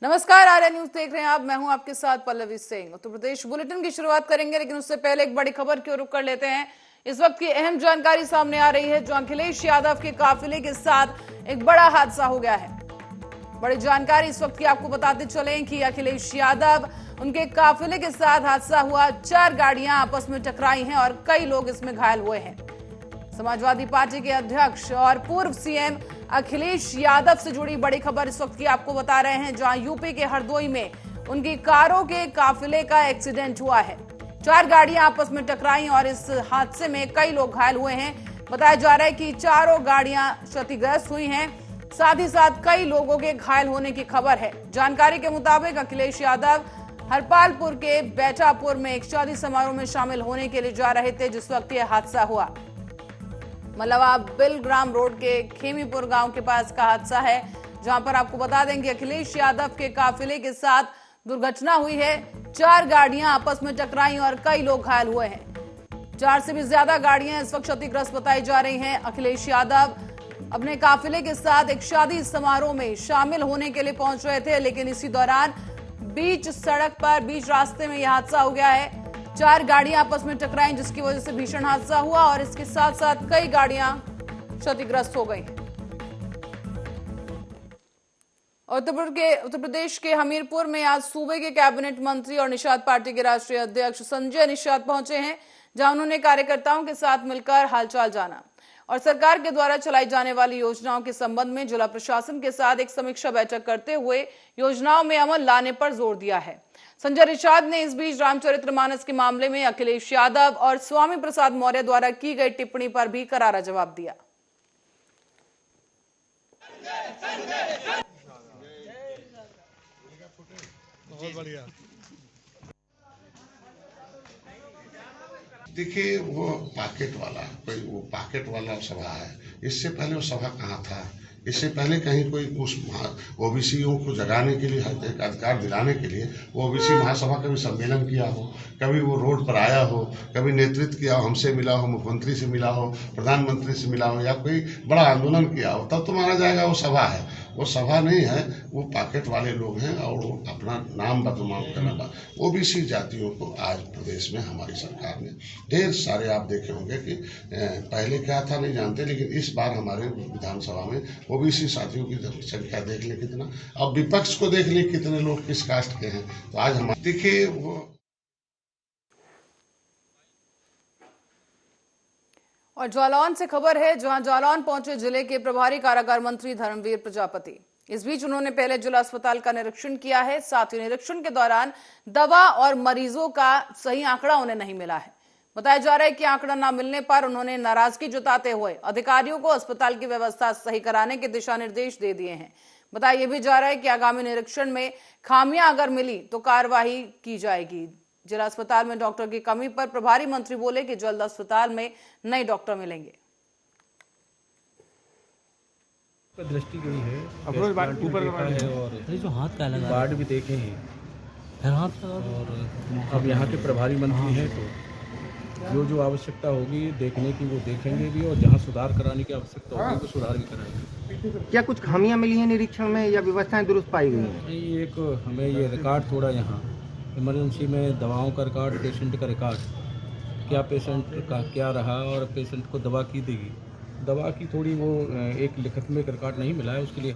नमस्कार, आर्या न्यूज देख रहे हैं आप। मैं हूं आपके साथ पल्लवी सिंह। उत्तर प्रदेश बुलेटिन की शुरुआत करेंगे, लेकिन उससे पहले एक बड़ी खबर की ओर रुख कर लेते हैं। इस वक्त की अहम जानकारी सामने आ रही है, जो अखिलेश यादव के काफिले के साथ एक बड़ा हादसा हो गया है। बड़ी जानकारी इस वक्त की आपको बताते चलें कि अखिलेश यादव उनके काफिले के साथ हादसा हुआ। 4 गाड़ियां आपस में टकराई हैं और कई लोग इसमें घायल हुए हैं। समाजवादी पार्टी के अध्यक्ष और पूर्व सीएम अखिलेश यादव से जुड़ी बड़ी खबर इस वक्त की आपको बता रहे हैं, जहां यूपी के हरदोई में उनकी कारों के काफिले का एक्सीडेंट हुआ है। 4 गाड़ियां आपस में टकराई और इस हादसे में कई लोग घायल हुए हैं। बताया जा रहा है कि चारों गाड़ियां क्षतिग्रस्त हुई हैं, साथ ही साथ कई लोगों के घायल होने की खबर है। जानकारी के मुताबिक अखिलेश यादव हरपालपुर के बैठापुर में एक शादी समारोह में शामिल होने के लिए जा रहे थे, जिस वक्त यह हादसा हुआ। मलवा बिलग्राम रोड के खेमीपुर गांव के पास का हादसा है, जहां पर आपको बता दें कि अखिलेश यादव के काफिले के साथ दुर्घटना हुई है। 4 गाड़ियां आपस में टकराई और कई लोग घायल हुए हैं। 4 से भी ज्यादा गाड़ियां इस वक्त क्षतिग्रस्त बताई जा रही हैं। अखिलेश यादव अपने काफिले के साथ एक शादी समारोह में शामिल होने के लिए पहुंच रहे थे, लेकिन इसी दौरान बीच सड़क पर बीच रास्ते में यह हादसा हो गया है। 4 गाड़ियां आपस में टकराई, जिसकी वजह से भीषण हादसा हुआ और इसके साथ साथ कई गाड़ियां क्षतिग्रस्त हो गई। उत्तर प्रदेश के हमीरपुर में आज सूबे के कैबिनेट मंत्री और निषाद पार्टी के राष्ट्रीय अध्यक्ष संजय निषाद पहुंचे हैं, जहां उन्होंने कार्यकर्ताओं के साथ मिलकर हालचाल जाना और सरकार के द्वारा चलाई जाने वाली योजनाओं के संबंध में जिला प्रशासन के साथ एक समीक्षा बैठक करते हुए योजनाओं में अमल लाने पर जोर दिया है। संजय निषाद ने इस बीच रामचरितमानस के मामले में अखिलेश यादव और स्वामी प्रसाद मौर्य द्वारा की गई टिप्पणी पर भी करारा जवाब दिया। देखिए, वो पॉकेट वाला सभा है। इससे पहले वो सभा कहाँ था? इससे पहले कहीं कोई उस ओबीसीओ को जगाने के लिए, एक अधिकार दिलाने के लिए वो ओबीसी महासभा कभी सम्मेलन किया हो, कभी वो रोड पर आया हो, कभी नेतृत्व किया हो, हमसे मिला हो, मुख्यमंत्री से मिला हो, प्रधानमंत्री से मिला हो, या कोई बड़ा आंदोलन किया हो, तब तो माना जाएगा वो सभा है। वो सभा नहीं है, वो पॉकेट वाले लोग हैं और वो अपना नाम बदनाम करना। ओबीसी जातियों को आज प्रदेश में हमारी सरकार ने ढेर सारे, आप देखे होंगे कि पहले क्या था नहीं जानते, लेकिन इस बार हमारे विधानसभा में ओबीसी साथियों की संख्या देख ले कितना, अब विपक्ष को देख ले कितने लोग किस कास्ट के हैं। तो आज हम देखिए वो। और जालौन से खबर है, जहां जालौन पहुंचे जिले के प्रभारी कारागार मंत्री धर्मवीर प्रजापति। इस बीच उन्होंने पहले जिला अस्पताल का निरीक्षण किया है। साथ ही निरीक्षण के दौरान दवा और मरीजों का सही आंकड़ा उन्हें नहीं मिला है। बताया जा रहा है कि आंकड़ा न मिलने पर उन्होंने नाराजगी जताते हुए अधिकारियों को अस्पताल की व्यवस्था सही कराने के दिशा निर्देश दे दिए हैं। बताया यह भी जा रहा है कि आगामी निरीक्षण में खामियां अगर मिली तो कार्यवाही की जाएगी। जिला अस्पताल में डॉक्टर की कमी पर प्रभारी मंत्री बोले कि जल्द अस्पताल में नए डॉक्टर मिलेंगे। दृष्टि गई है, अप्रोच बार ऊपर है और जो हाथ का लगा वार्ड भी देखे हैं और अब यहाँ के प्रभारी मंत्री हैं, तो जो आवश्यकता होगी देखने की वो देखेंगे भी, और जहाँ सुधार कराने की आवश्यकता होगी वो सुधार भी कराएंगे। क्या कुछ खामियां मिली हैं निरीक्षण में या व्यवस्थाएं दुरुस्त पाई गई हैं? नहीं, एक हमें ये रिकॉर्ड थोड़ा यहाँ इमरजेंसी में दवाओं का रिकॉर्ड, पेशेंट का रिकॉर्ड, क्या पेशेंट का क्या रहा और पेशेंट को दवा की देगी, दवा की थोड़ी वो एक लिखित में रिकॉर्ड नहीं मिला है, उसके लिए।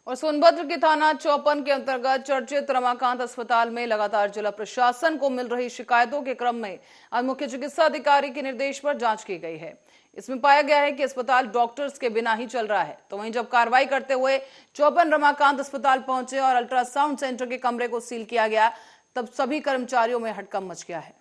और सोनभद्र के थाना चौपन के अंतर्गत चर्चित रमाकांत अस्पताल में लगातार जिला प्रशासन को मिल रही शिकायतों के क्रम में आज मुख्य चिकित्सा अधिकारी के निर्देश पर जांच की गई है। इसमें पाया गया है कि अस्पताल डॉक्टर्स के बिना ही चल रहा है। तो वहीं जब कार्रवाई करते हुए चौपन रमाकांत अस्पताल पहुंचे और अल्ट्रासाउंड सेंटर के कमरे को सील किया गया, तब सभी कर्मचारियों में हड़कंप मच गया है।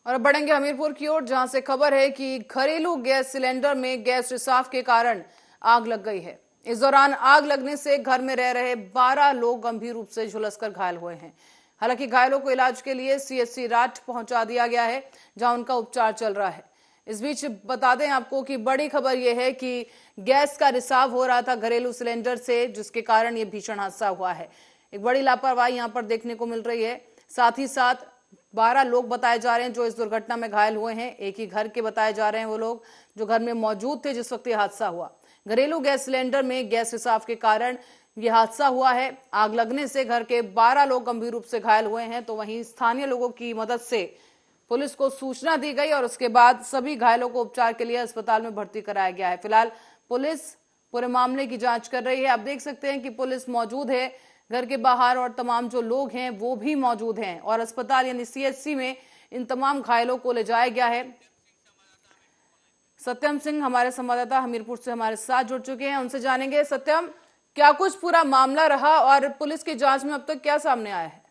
और अब बढ़ेंगे हमीरपुर की ओर, जहां से खबर है कि घरेलू गैस सिलेंडर में गैस रिसाव के कारण आग लग गई है। इस दौरान आग लगने से घर में रह रहे 12 लोग गंभीर रूप से झुलसकर घायल हुए हैं। हालांकि घायलों को इलाज के लिए सीएचसी राट पहुंचा दिया गया है, जहां उनका उपचार चल रहा है। इस बीच बता दें आपको कि बड़ी खबर यह है कि गैस का रिसाव हो रहा था घरेलू सिलेंडर से, जिसके कारण यह भीषण हादसा हुआ है। एक बड़ी लापरवाही यहां पर देखने को मिल रही है। साथ ही साथ 12 लोग बताए जा रहे हैं जो इस दुर्घटना में घायल हुए हैं। एक ही घर के बताए जा रहे हैं वो लोग जो घर में मौजूद थे जिस वक्त ये हादसा हुआ। घरेलू गैस सिलेंडर में गैस रिसाव के कारण यह हादसा हुआ है। आग लगने से घर के 12 लोग गंभीर रूप से घायल हुए हैं। तो वहीं स्थानीय लोगों की मदद से पुलिस को सूचना दी गई और उसके बाद सभी घायलों को उपचार के लिए अस्पताल में भर्ती कराया गया है। फिलहाल पुलिस पूरे मामले की जांच कर रही है। आप देख सकते हैं कि पुलिस मौजूद है घर के बाहर और तमाम जो लोग हैं वो भी मौजूद हैं और अस्पताल यानी सीएचसी में इन तमाम घायलों को ले जाया गया है। सत्यम सिंह हमारे संवाददाता हमीरपुर से हमारे साथ जुड़ चुके हैं, उनसे जानेंगे। सत्यम, क्या कुछ पूरा मामला रहा और पुलिस की जांच में अब तक क्या सामने आया है?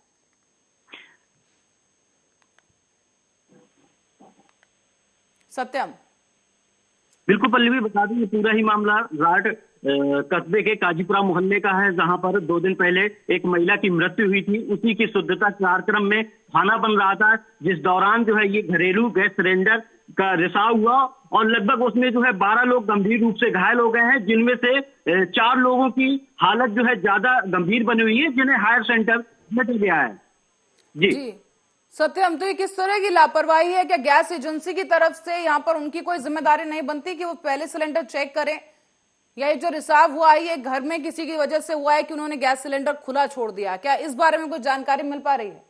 सत्यम। बिल्कुल पल्लवी, बता दें ये पूरा ही मामला राट कस्बे के काजीपुरा मोहल्ले का है, जहां पर 2 दिन पहले एक महिला की मृत्यु हुई थी। उसी की शुद्धता कार्यक्रम में खाना बन रहा था, जिस दौरान जो है ये घरेलू गैस सिलेंडर का रिसाव हुआ और लगभग उसमें जो है 12 लोग गंभीर रूप से घायल हो गए हैं, जिनमें से 4 लोगों की हालत जो है ज्यादा गंभीर बनी हुई है, जिन्हें हायर सेंटर भेजा गया है। जी सत्यम, तो ये किस तरह की लापरवाही है? क्या गैस एजेंसी की तरफ से यहाँ पर उनकी कोई जिम्मेदारी नहीं बनती कि वो पहले सिलेंडर चेक करें, या ये जो रिसाव हुआ है ये घर में किसी की वजह से हुआ है कि उन्होंने गैस सिलेंडर खुला छोड़ दिया? क्या इस बारे में कोई जानकारी मिल पा रही है?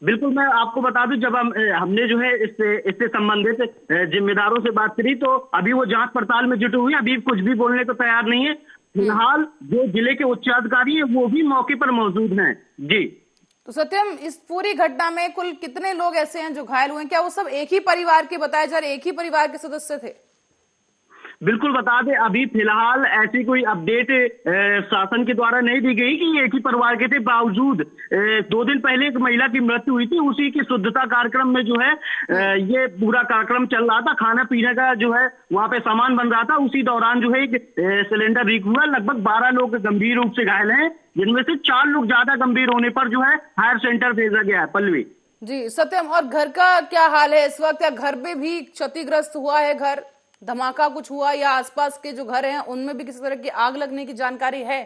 बिल्कुल, मैं आपको बता दूं, जब हमने जो है इससे संबंधित जिम्मेदारों से बात करी तो अभी वो जांच पड़ताल में जुटे हुए हैं, अभी कुछ भी बोलने को तैयार नहीं है। फिलहाल जो जिले के उच्चाधिकारी है वो भी मौके पर मौजूद हैं। जी तो सत्यम, इस पूरी घटना में कुल कितने लोग ऐसे हैं जो घायल हुए हैं? क्या वो सब एक ही परिवार के बताए जा रहे, एक ही परिवार के सदस्य थे? बिल्कुल बता दें, अभी फिलहाल ऐसी कोई अपडेट शासन के द्वारा नहीं दी गई कि एक ही परिवार के थे। बावजूद 2 दिन पहले एक महिला की मृत्यु हुई थी, उसी की शुद्धता कार्यक्रम में जो है ये पूरा कार्यक्रम चल रहा था। खाना पीने का जो है वहां पे सामान बन रहा था, उसी दौरान जो है एक सिलेंडर लीक हुआ। लगभग 12 लोग गंभीर रूप से घायल हैं, जिनमें से 4 लोग ज्यादा गंभीर होने पर जो है हायर सेंटर भेजा गया है। पल्लवी जी सत्यम, और घर का क्या हाल है इस वक्त? या घर में भी क्षतिग्रस्त हुआ है? घर धमाका कुछ हुआ या आसपास के जो घर हैं उनमें भी किसी तरह की आग लगने की जानकारी है?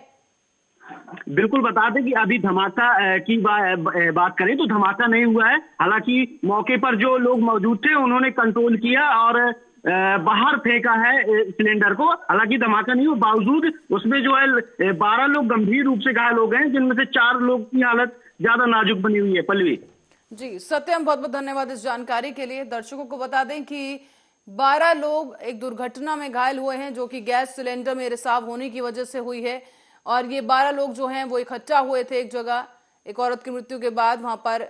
बिल्कुल बता दें कि अभी धमाका की बात करें तो धमाका नहीं हुआ है। हालांकि मौके पर जो लोग मौजूद थे उन्होंने कंट्रोल किया और बाहर फेंका है सिलेंडर को। हालांकि धमाका नहीं हुआ, बावजूद उसमें जो है 12 लोग गंभीर रूप से घायल हो गए, जिनमें से 4 लोग की हालत ज्यादा नाजुक बनी हुई है। पल्लवी जी सत्यम, बहुत बहुत धन्यवाद इस जानकारी के लिए। दर्शकों को बता दें कि 12 लोग एक दुर्घटना में घायल हुए हैं जो कि गैस सिलेंडर में रिसाव होने की वजह से हुई है। और ये 12 लोग जो हैं वो इकट्ठा हुए थे एक जगह। एक औरत की मृत्यु के बाद वहां पर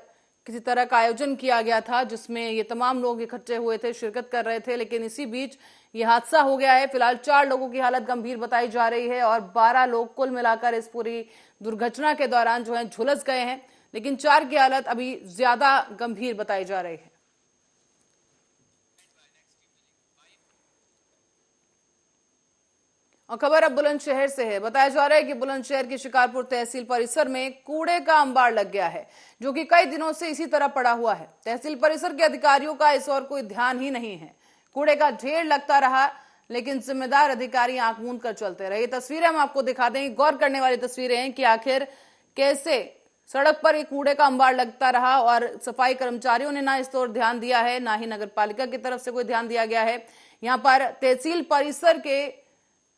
किसी तरह का आयोजन किया गया था जिसमें ये तमाम लोग इकट्ठे हुए थे, शिरकत कर रहे थे, लेकिन इसी बीच ये हादसा हो गया है। फिलहाल 4 लोगों की हालत गंभीर बताई जा रही है और 12 लोग कुल मिलाकर इस पूरी दुर्घटना के दौरान जो है झुलस गए हैं, लेकिन 4 की हालत अभी ज्यादा गंभीर बताई जा रही है। और खबर अब बुलंदशहर से है। बताया जा रहा है कि बुलंदशहर की शिकारपुर तहसील परिसर में कूड़े का अंबार लग गया है जो कि कई दिनों से इसी तरह पड़ा हुआ है। तहसील परिसर के अधिकारियों का इस ओर कोई ध्यान ही नहीं है। कूड़े का ढेर लगता रहा लेकिन जिम्मेदार अधिकारी आंख मूंद कर चलते रहे। ये तस्वीरें हम आपको दिखा दें, गौर करने वाली तस्वीरें हैं कि आखिर कैसे सड़क पर एक कूड़े का अंबार लगता रहा और सफाई कर्मचारियों ने ना इस ओर ध्यान दिया है, ना ही नगर पालिका की तरफ से कोई ध्यान दिया गया है। यहाँ पर तहसील परिसर के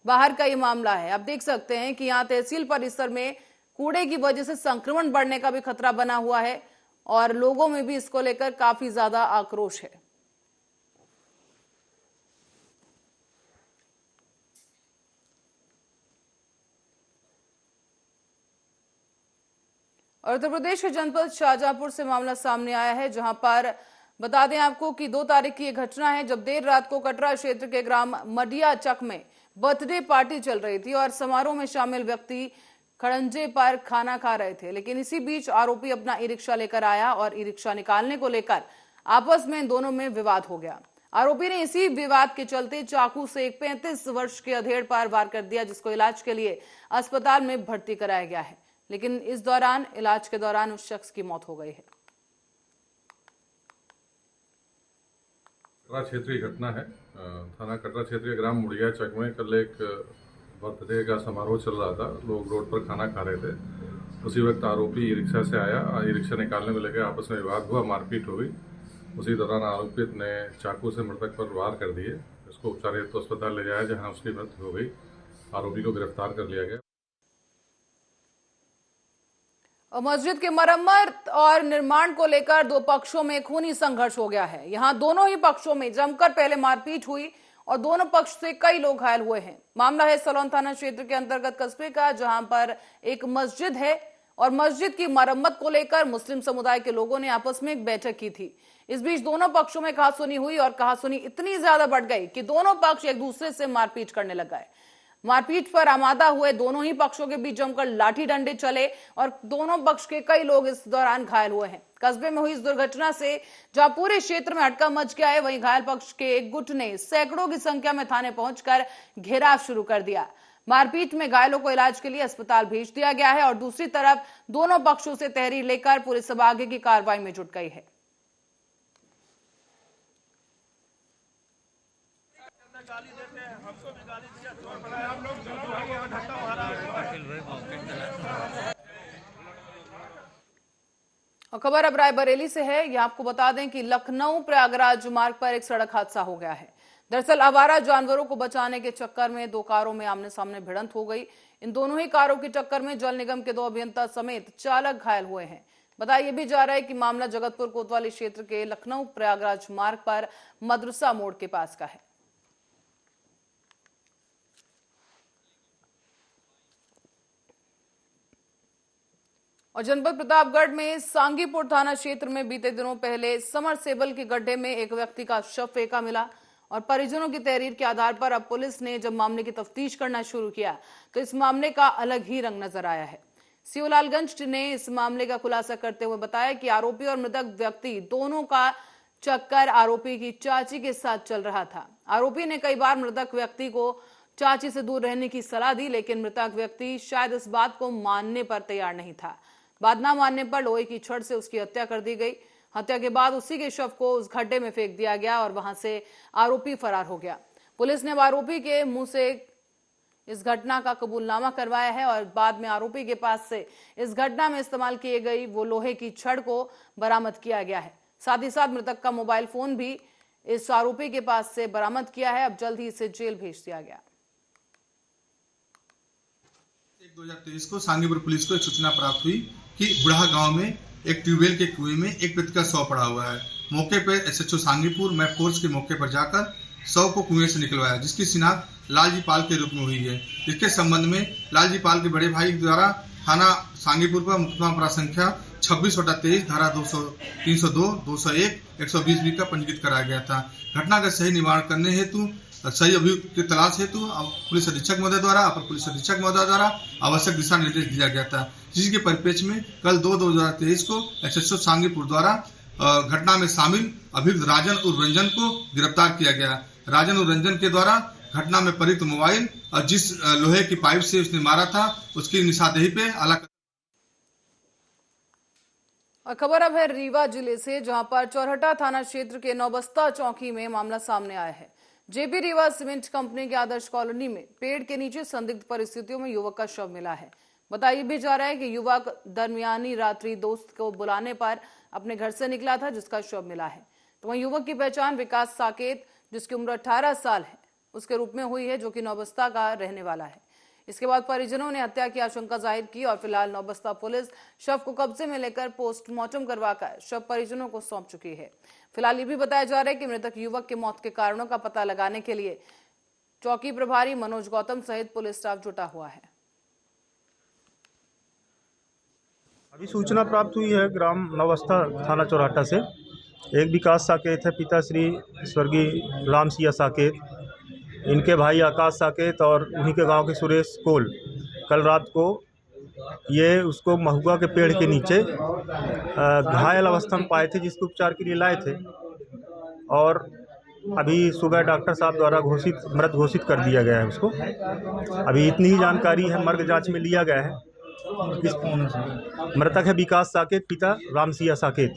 बाहर का ये मामला है। आप देख सकते हैं कि यहाँ तहसील परिसर में कूड़े की वजह से संक्रमण बढ़ने का भी खतरा बना हुआ है और लोगों में भी इसको लेकर काफी ज्यादा आक्रोश है। और उत्तर प्रदेश के जनपद शाहजहांपुर से मामला सामने आया है, जहां पर बता दें आपको कि 2 तारीख की यह घटना है जब देर रात को कटरा क्षेत्र के ग्राम मडिया चक में बर्थडे पार्टी चल रही थी और समारोह में शामिल व्यक्ति खड़ंजे पर खाना खा रहे थे। लेकिन इसी बीच आरोपी अपना ई रिक्शा लेकर आया और ई रिक्शा निकालने को लेकर आपस में इन दोनों में विवाद हो गया। आरोपी ने इसी विवाद के चलते चाकू से एक 35 वर्ष के अधेड़ पर वार कर दिया, जिसको इलाज के लिए अस्पताल में भर्ती कराया गया है। लेकिन इस दौरान इलाज के दौरान उस शख्स की मौत हो गई है। कटरा क्षेत्रीय घटना है। थाना कटरा क्षेत्रीय ग्राम मुड़िया चक में कल एक बर्थडे का समारोह चल रहा था। लोग रोड पर खाना खा रहे थे उसी वक्त आरोपी ई रिक्शा से आया, ई रिक्शा निकालने को लेकर आपस में विवाद हुआ, मारपीट हो गई। उसी दौरान आरोपित ने चाकू से मृतक पर वार कर दिए। उसको उपचार हेतु अस्पताल ले जाया, जहां उसकी मृत्यु हो गई। आरोपी को गिरफ्तार कर लिया गया। मस्जिद की मरम्मत और निर्माण को लेकर दो पक्षों में खूनी संघर्ष हो गया है। यहां दोनों ही पक्षों में जमकर पहले मारपीट हुई और दोनों पक्ष से कई लोग घायल हुए हैं। मामला है सलोन थाना क्षेत्र के अंतर्गत कस्बे का, जहां पर एक मस्जिद है और मस्जिद की मरम्मत को लेकर मुस्लिम समुदाय के लोगों ने आपस में एक बैठक की थी। इस बीच दोनों पक्षों में कहासुनी हुई और कहासुनी इतनी ज्यादा बढ़ गई कि दोनों पक्ष एक दूसरे से मारपीट करने लग गए। मारपीट पर आमादा हुए दोनों ही पक्षों के बीच जमकर लाठी डंडे चले और दोनों पक्ष के कई लोग इस दौरान घायल हुए हैं। कस्बे में हुई इस दुर्घटना से जहां पूरे क्षेत्र में हड़कंप मच गया है, वहीं घायल पक्ष के एक गुट ने सैकड़ों की संख्या में थाने पहुंचकर घेराव शुरू कर दिया। मारपीट में घायलों को इलाज के लिए अस्पताल भेज दिया गया है और दूसरी तरफ दोनों पक्षों से तहरीर लेकर पुलिस अब आगे की कार्रवाई में जुट गई है। और खबर अब रायबरेली से है। यह आपको बता दें कि लखनऊ प्रयागराज मार्ग पर एक सड़क हादसा हो गया है। दरअसल आवारा जानवरों को बचाने के चक्कर में दो कारों में आमने सामने भिड़ंत हो गई। इन दोनों ही कारों की टक्कर में जल निगम के दो अभियंता समेत चालक घायल हुए हैं। बताया भी जा रहा है कि मामला जगतपुर कोतवाली क्षेत्र के लखनऊ प्रयागराज मार्ग पर मदरसा मोड़ के पास का है। और जनपद प्रतापगढ़ में सांगीपुर थाना क्षेत्र में बीते दिनों पहले समरसेबल के गड्ढे में एक व्यक्ति का शव फेंका मिला और परिजनों की तहरीर के आधार पर अब पुलिस ने जब मामले की तफ्तीश करना शुरू किया तो इस मामले का अलग ही रंग नजर आया है। सियोलालगंज ने इस मामले का खुलासा करते हुए बताया कि आरोपी और मृतक व्यक्ति दोनों का चक्कर आरोपी की चाची के साथ चल रहा था। आरोपी ने कई बार मृतक व्यक्ति को चाची से दूर रहने की सलाह दी, लेकिन मृतक व्यक्ति शायद इस बात को मानने पर तैयार नहीं था। बात न मानने पर लोहे की छड़ से उसकी हत्या कर दी गई। हत्या के बाद उसी के शव को उस गड्ढे में फेंक दिया गया और वहां से आरोपी फरार हो गया। पुलिस ने आरोपी के मुंह से इस घटना का कबूलनामा करवाया है और बाद में आरोपी के पास से इस घटना में इस्तेमाल की गई वो लोहे की छड़ को बरामद किया गया है। साथ ही साथ मृतक का मोबाइल फोन भी इस आरोपी के पास से बरामद किया है। अब जल्द ही इसे जेल भेज दिया गया। 2023 को सांगीपुर पुलिस को एक सूचना प्राप्त हुई कि बुढ़ा गांव में एक ट्यूबवेल के कुएं में एक व्यक्ति का शव पड़ा हुआ है। मौके पर एसएचओ सांगीपुर मैं फोर्स के मौके पर जाकर शव को कुएं से निकलवाया, जिसकी शिनाख्त लालजी पाल के रूप में हुई है। इसके संबंध में लालजी पाल के बड़े भाई द्वारा थाना सांगीपुर पर मुकदमा संख्या 26/23 धारा 302, 201, 120 का पंजीकृत कराया गया था। घटना का सही निवारण करने हेतु सही अभियुक्त की तलाश हेतु पुलिस अधीक्षक महोदय द्वारा अपर पुलिस अधीक्षक महोदय द्वारा आवश्यक दिशा निर्देश दिया गया था, जिसके परिप्रेक्ष्य में कल 2/2023 को एसएचओ सांगीपुर द्वारा घटना में शामिल अभियुक्त राजन और रंजन को गिरफ्तार किया गया। राजन और रंजन के द्वारा घटना में प्रयुक्त मोबाइल और जिस लोहे की पाइप से उसने मारा था उसकी निशानदेही पे आला। और खबर अब है रीवा जिले से, जहां पर चौरहटा थाना क्षेत्र के नौबस्ता चौकी में मामला सामने आया है। जेपी रीवा सीमेंट कंपनी के आदर्श कॉलोनी में पेड़ के नीचे संदिग्ध परिस्थितियों में युवक का शव मिला है। बताया भी जा रहा है कि युवक दरमियानी रात्रि दोस्त को बुलाने पर अपने घर से निकला था, जिसका शव मिला है। तो वहीं युवक की पहचान विकास साकेत, जिसकी उम्र 18 साल है, उसके रूप में हुई है, जो कि नौबस्ता का रहने वाला है। इसके बाद परिजनों ने हत्या की आशंका जाहिर की और फिलहाल नौबस्ता पुलिस शव को कब्जे में लेकर पोस्टमार्टम करवाकर शव परिजनों को सौंप चुकी है। फिलहाल ये भी बताया जा रहा है कि मृतक युवक के मौत के कारणों का पता लगाने के लिए चौकी प्रभारी मनोज गौतम सहित पुलिस स्टाफ जुटा हुआ है। अभी सूचना प्राप्त हुई है ग्राम नौबस्ता थाना चौराटा से। एक विकास साकेत है, पिता श्री स्वर्गीय राम सिया साकेत, इनके भाई आकाश साकेत और उन्हीं के गांव के सुरेश कोल कल रात को ये उसको महुआ के पेड़ के नीचे घायल अवस्था में पाए थे, जिसको उपचार के लिए लाए थे और अभी सुबह डॉक्टर साहब द्वारा मृत घोषित कर दिया गया है उसको। अभी इतनी ही जानकारी है, मर्ग जांच में लिया गया है। मृतक है विकास साकेत, पिता रामसिया साकेत।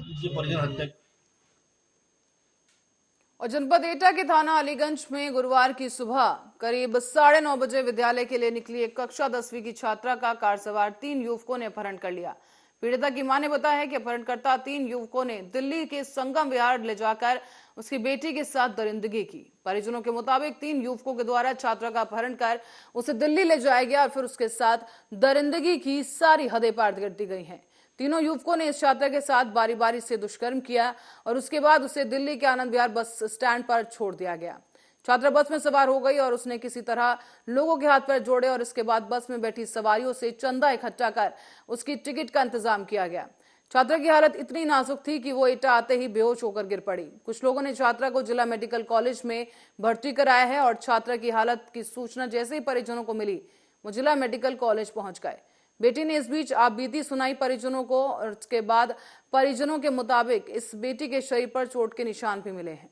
और जनपद एटा के थाना अलीगंज में गुरुवार की सुबह करीब 9:30 बजे विद्यालय के लिए निकली एक कक्षा 10वीं की छात्रा का कार सवार 3 युवकों ने अपहरण कर लिया। पीड़िता की मां ने बताया है कि अपहरणकर्ता 3 युवकों ने दिल्ली के संगम विहार ले जाकर उसकी बेटी के साथ दरिंदगी की। परिजनों के मुताबिक 3 युवकों के द्वारा छात्रा का अपहरण कर उसे दिल्ली ले जाया गया और फिर उसके साथ दरिंदगी की सारी हदें पार कर दी गई हैं। तीनों युवकों ने इस छात्रा के साथ बारी बारी से दुष्कर्म किया और उसके बाद उसे दिल्ली के आनंद विहार बस स्टैंड पर छोड़ दिया गया। छात्रा बस में सवार हो गई और उसने किसी तरह लोगों के हाथ पैर जोड़े और इसके बाद बस में बैठी सवारियों से चंदा इकट्ठा कर उसकी टिकट का इंतजाम किया गया। छात्रा की हालत इतनी नाजुक थी कि वो एटा आते ही बेहोश होकर गिर पड़ी। कुछ लोगों ने छात्रा को जिला मेडिकल कॉलेज में भर्ती कराया है और छात्रा की हालत की सूचना जैसे ही परिजनों को मिली वो जिला मेडिकल कॉलेज पहुंच गए। बेटी ने इस बीच आपबीती सुनाई परिजनों को और उसके बाद परिजनों के मुताबिक इस बेटी के शरीर पर चोट के निशान भी मिले हैं।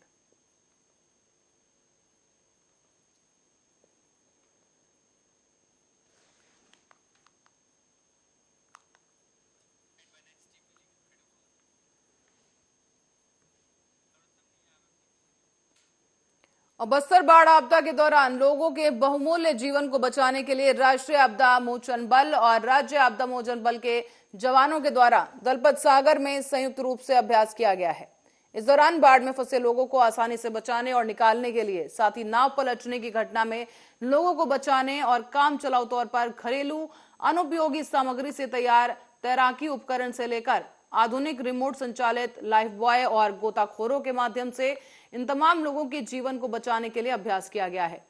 और बस्तर बाढ़ आपदा के दौरान लोगों के बहुमूल्य जीवन को बचाने के लिए राष्ट्रीय आपदा मोचन बल और राज्य आपदा मोचन बल के जवानों के द्वारा दलपत सागर में संयुक्त रूप से अभ्यास किया गया है। इस दौरान बाढ़ में फंसे लोगों को आसानी से बचाने और निकालने के लिए साथ ही नाव पलटने की घटना में लोगों को बचाने और काम चलाऊ तौर पर घरेलू अनुपयोगी सामग्री से तैयार तैराकी उपकरण से लेकर आधुनिक रिमोट संचालित लाइफ बॉय और गोताखोरों के माध्यम से इन तमाम लोगों के जीवन को बचाने के लिए अभ्यास किया गया है।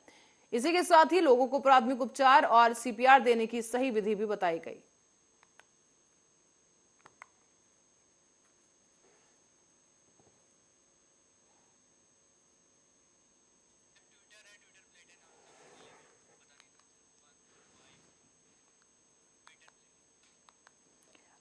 इसी के साथ ही लोगों को प्राथमिक उपचार और सीपीआर देने की सही विधि भी बताई गई।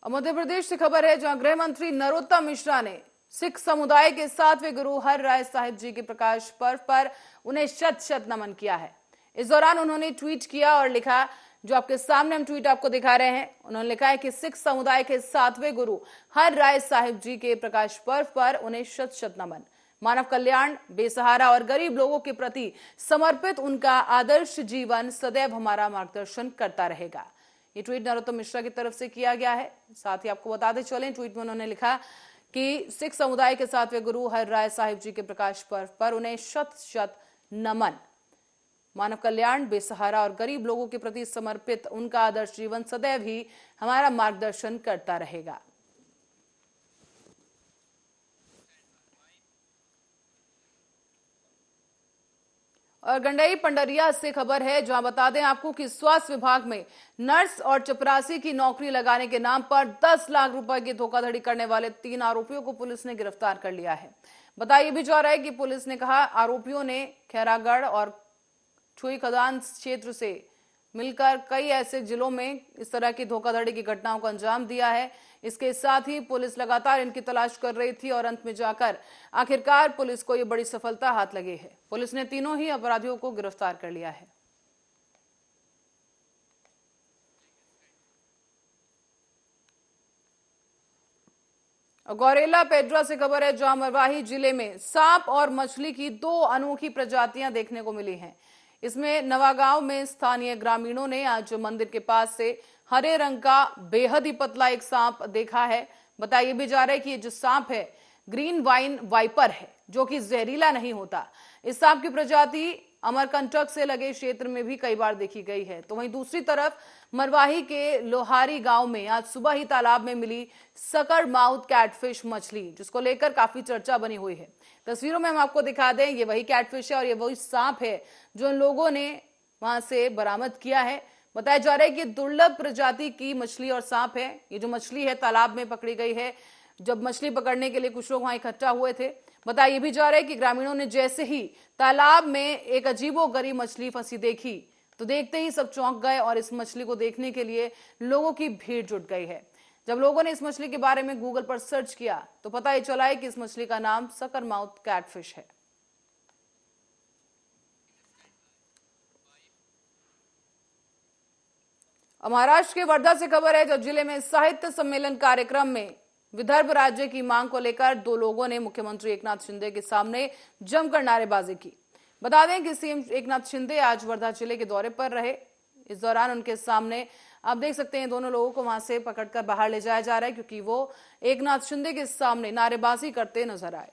मध्य प्रदेश से खबर है जहां गृह मंत्री नरोत्तम मिश्रा ने सिख समुदाय के 7वें गुरु हर राय साहिब जी के प्रकाश पर्व पर उन्हें शत शत नमन किया है। इस दौरान उन्होंने ट्वीट किया और लिखा, जो आपके सामने हम ट्वीट आपको दिखा रहे हैं। उन्होंने लिखा है कि सिख समुदाय के 7वें गुरु हर राय साहिब जी के प्रकाश पर्व पर उन्हें शत शत नमन। मानव कल्याण, बेसहारा और गरीब लोगों के प्रति समर्पित उनका आदर्श जीवन सदैव हमारा मार्गदर्शन करता रहेगा। ये ट्वीट नरोत्तम मिश्रा की तरफ से किया गया है। साथ ही आपको बताते चलें, ट्वीट में उन्होंने लिखा कि सिख समुदाय के 7वें गुरु हर राय साहिब जी के प्रकाश पर्व पर उन्हें शत शत नमन। मानव कल्याण, बेसहारा और गरीब लोगों के प्रति समर्पित उनका आदर्श जीवन सदैव ही हमारा मार्गदर्शन करता रहेगा। और गंडई पंडरिया से खबर है जहां बता दें आपको कि स्वास्थ्य विभाग में नर्स और चपरासी की नौकरी लगाने के नाम पर 10 लाख रुपए की धोखाधड़ी करने वाले 3 आरोपियों को पुलिस ने गिरफ्तार कर लिया है। बताया भी जा रहा है कि पुलिस ने कहा आरोपियों ने खैरागढ़ और छुई खदान क्षेत्र से मिलकर कई ऐसे जिलों में इस तरह की धोखाधड़ी की घटनाओं को अंजाम दिया है। इसके साथ ही पुलिस लगातार इनकी तलाश कर रही थी और अंत में जाकर आखिरकार पुलिस को यह बड़ी सफलता हाथ लगी है। पुलिस ने तीनों ही अपराधियों को गिरफ्तार कर लिया है। गौरेला पेड्रा से खबर है जहां मरवाही जिले में सांप और मछली की 2 अनोखी प्रजातियां देखने को मिली हैं। इसमें नवागांव में स्थानीय ग्रामीणों ने आज मंदिर के पास से हरे रंग का बेहद ही पतला एक सांप देखा है। बताया भी जा रहा है कि ये जो सांप है ग्रीन वाइन वाइपर है, जो कि जहरीला नहीं होता। इस सांप की प्रजाति अमरकंटक से लगे क्षेत्र में भी कई बार देखी गई है। तो वहीं दूसरी तरफ मरवाही के लोहारी गांव में आज सुबह ही तालाब में मिली सकर माउथ कैटफिश मछली, जिसको लेकर काफी चर्चा बनी हुई है। तस्वीरों में हम आपको दिखा दें, ये वही कैटफिश है और ये वही सांप है जो इन लोगों ने वहां से बरामद किया है। बताया जा रहा है कि दुर्लभ प्रजाति की मछली और सांप है। ये जो मछली है तालाब में पकड़ी गई है। जब मछली पकड़ने के लिए कुछ लोग वहां इकट्ठा हुए थे। बताया भी जा रहा है कि ग्रामीणों ने जैसे ही तालाब में एक अजीबोगरीब मछली फंसी देखी तो देखते ही सब चौंक गए और इस मछली को देखने के लिए लोगों की भीड़ जुट गई है। जब लोगों ने इस मछली के बारे में गूगल पर सर्च किया तो पता ही चला है कि इस मछली का नाम सकर माउथ कैटफिश है। महाराष्ट्र के वर्धा से खबर है, जो जिले में साहित्य सम्मेलन कार्यक्रम में विदर्भ राज्य की मांग को लेकर दो लोगों ने मुख्यमंत्री एकनाथ शिंदे के सामने जमकर नारेबाजी की। बता दें कि सीएम एकनाथ शिंदे आज वर्धा जिले के दौरे पर रहे। इस दौरान उनके सामने आप देख सकते हैं दोनों लोगों को वहां से पकड़कर बाहर ले जाया जा रहा है, क्योंकि वो एकनाथ शिंदे के सामने नारेबाजी करते नजर आए।